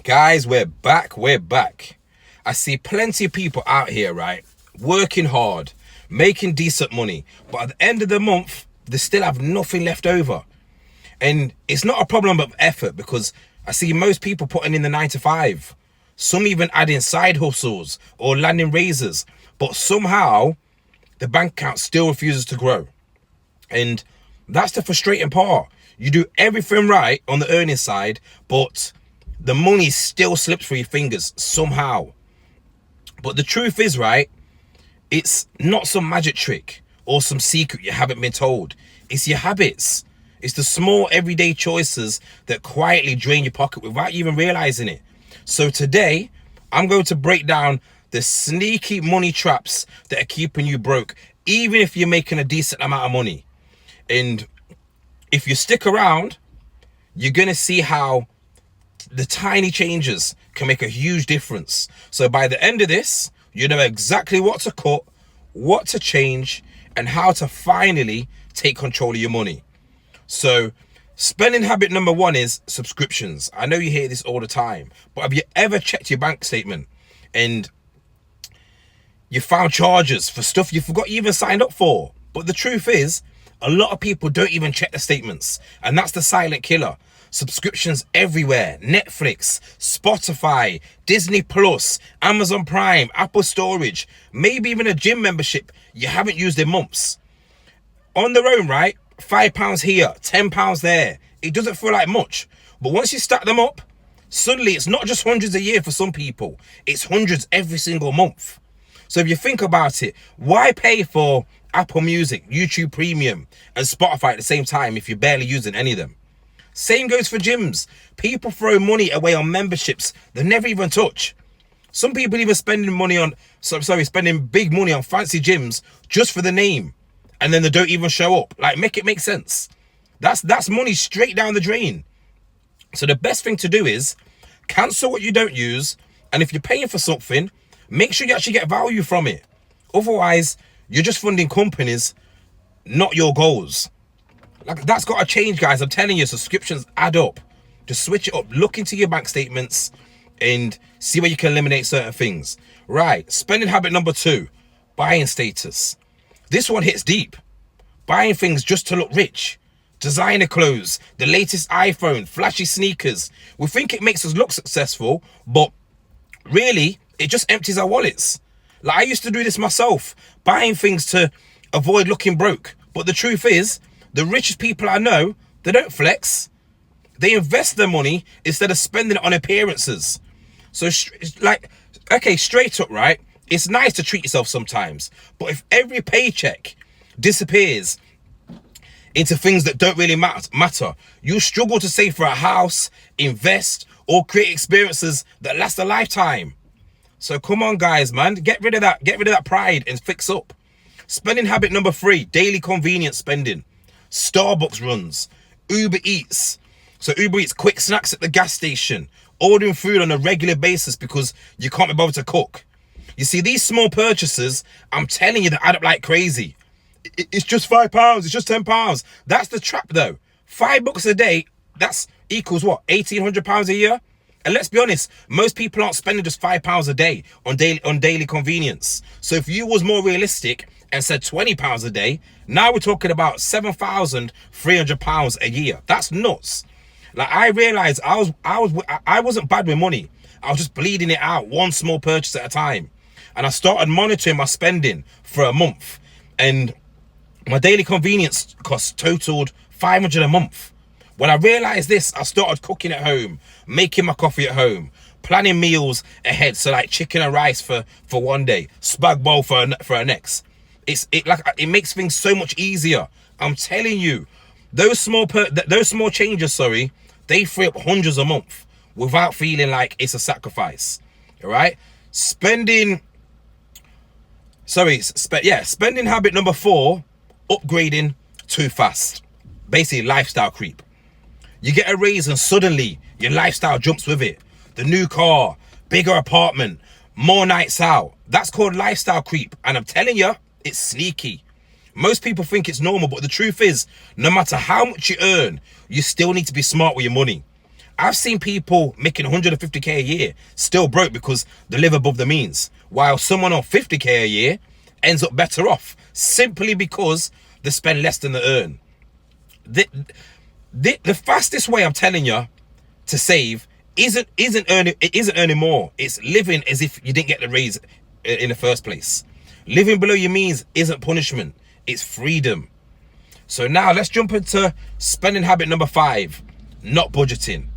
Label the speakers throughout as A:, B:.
A: Guys, we're back. I see plenty of people out here, right? Working hard, making decent money, but at the end of the month, they still have nothing left over. And it's not a problem of effort because I see most people putting in the 9 to 5. Some even adding side hustles or landing raises, but somehow the bank account still refuses to grow. And that's the frustrating part. You do everything right on the earning side, but the money still slips through your fingers somehow. But the truth is, right, it's not some magic trick or some secret you haven't been told. It's your habits. It's the small everyday choices that quietly drain your pocket without you even realizing it. So today, I'm going to break down the sneaky money traps that are keeping you broke, even if you're making a decent amount of money. And if you stick around, you're going to see how the tiny changes can make a huge difference. So by the end of this, you know exactly what to cut, what to change, and how to finally take control of your money. So spending habit number 1 is subscriptions. I know you hear this all the time, but have you ever checked your bank statement and you found charges for stuff you forgot you even signed up for? But the truth is, a lot of people don't even check the statements, and that's the silent killer. Subscriptions everywhere: Netflix, Spotify, Disney Plus, Amazon Prime, Apple Storage, maybe even a gym membership you haven't used in months. On their own, right? £5 here, £10 there. It doesn't feel like much, but once you stack them up, suddenly it's not just hundreds a year for some people, it's hundreds every single month. So if you think about it, why pay for Apple Music, YouTube Premium, and Spotify at the same time if you're barely using any of them? Same goes for gyms. People throw money away on memberships they never even touch. Some people even spending big money on fancy gyms just for the name, and then they don't even show up. Like, make it make sense. That's money straight down the drain. So the best thing to do is cancel what you don't use, and if you're paying for something, make sure you actually get value from it. Otherwise, you're just funding companies, not your goals. Like, that's got to change, guys. I'm telling you, subscriptions add up. Just switch it up. Look into your bank statements and see where you can eliminate certain things. Right, spending habit number 2, buying status. This one hits deep. Buying things just to look rich. Designer clothes, the latest iPhone, flashy sneakers. We think it makes us look successful, but really, it just empties our wallets. Like, I used to do this myself, buying things to avoid looking broke. But the truth is, the richest people I know, they don't flex. They invest their money instead of spending it on appearances. So, straight up, right? It's nice to treat yourself sometimes. But if every paycheck disappears into things that don't really matter, you'll struggle to save for a house, invest, or create experiences that last a lifetime. So come on, guys, man. Get rid of that pride and fix up. Spending habit number 3, daily convenience spending. Starbucks runs, Uber Eats. So Uber Eats, quick snacks at the gas station, ordering food on a regular basis because you can't be bothered to cook. You see, these small purchases, I'm telling you, they add up like crazy. It's just £5, it's just £10. That's the trap though. $5 a day, that's equals what, £1,800 a year? And let's be honest, most people aren't spending just £5 a day on daily convenience. So if you was more realistic and said £20 a day, now we're talking about £7,300 a year. That's nuts. Like, I realized I wasn't bad with money. I was just bleeding it out, one small purchase at a time. And I started monitoring my spending for a month, and my daily convenience costs totaled $500 a month. When I realized this, I started cooking at home, making my coffee at home, planning meals ahead. So like chicken and rice for one day, spag bowl for a next. It makes things so much easier. I'm telling you, those small changes, they free up hundreds a month without feeling like it's a sacrifice. All right, spending habit number 4, upgrading too fast. Basically, lifestyle creep. You get a raise and suddenly your lifestyle jumps with it. The new car, bigger apartment, more nights out. That's called lifestyle creep. And I'm telling you, it's sneaky. Most people think it's normal, but the truth is, no matter how much you earn, you still need to be smart with your money. I've seen people making 150k a year still broke because they live above the means, while someone on 50k a year ends up better off simply because they spend less than they earn. The fastest way, I'm telling you, to save isn't earning more. It's living as if you didn't get the raise in the first place. Living below your means isn't punishment, it's freedom. So now let's jump into spending habit number 5, not budgeting.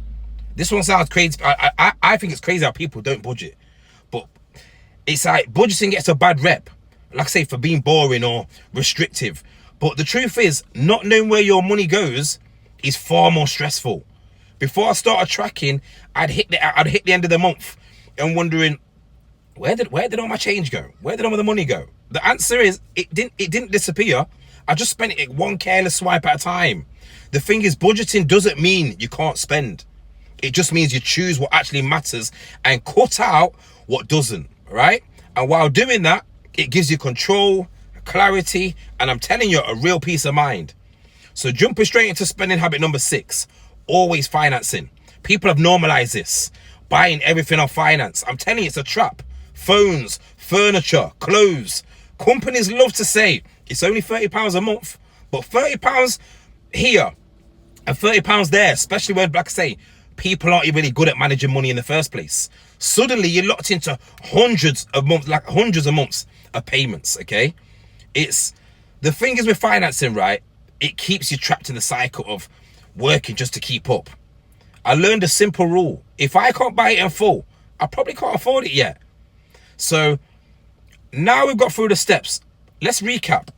A: This one sounds crazy. I think it's crazy how people don't budget, but it's like budgeting gets a bad rep, like I say, for being boring or restrictive. But the truth is, not knowing where your money goes is far more stressful. Before I started tracking, I'd hit the end of the month and wondering, where did all my change go? Where did all the money go? The answer is it didn't disappear. I just spent it one careless swipe at a time. The thing is, budgeting doesn't mean you can't spend. It just means you choose what actually matters and cut out what doesn't, right? And while doing that, it gives you control, clarity, and I'm telling you, a real peace of mind. So jumping straight into spending habit number 6, always financing. People have normalized this, buying everything on finance. I'm telling you, it's a trap. Phones, furniture, clothes. Companies love to say it's only £30 a month, but £30 here and £30 there, especially when, like I say, people aren't really good at managing money in the first place. Suddenly you're locked into hundreds of months of payments. Okay, it's the thing is with financing, right? It keeps you trapped in the cycle of working just to keep up. I learned a simple rule: if I can't buy it in full, I probably can't afford it yet. So now we've got through the steps. Let's recap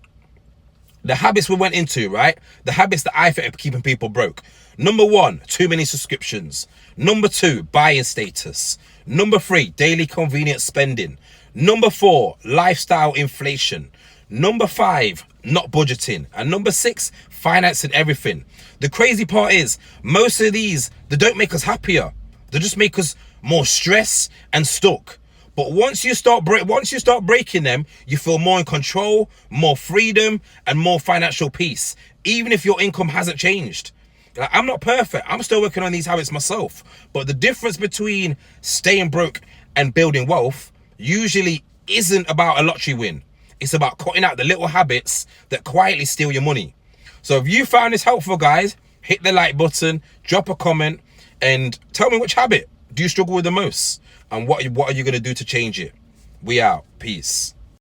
A: the habits we went into, right? The habits that I think are keeping people broke. Number 1, too many subscriptions. Number 2, buying status. Number 3, daily convenient spending. Number 4, lifestyle inflation. Number 5, not budgeting. And number 6, financing everything. The crazy part is, most of these, they don't make us happier. They just make us more stressed and stuck. But once you start breaking them, you feel more in control, more freedom, and more financial peace, even if your income hasn't changed. Like, I'm not perfect. I'm still working on these habits myself. But the difference between staying broke and building wealth usually isn't about a lottery win. It's about cutting out the little habits that quietly steal your money. So if you found this helpful, guys, hit the like button, drop a comment, and tell me which habit do you struggle with the most, and what are you going to do to change it. We out. Peace.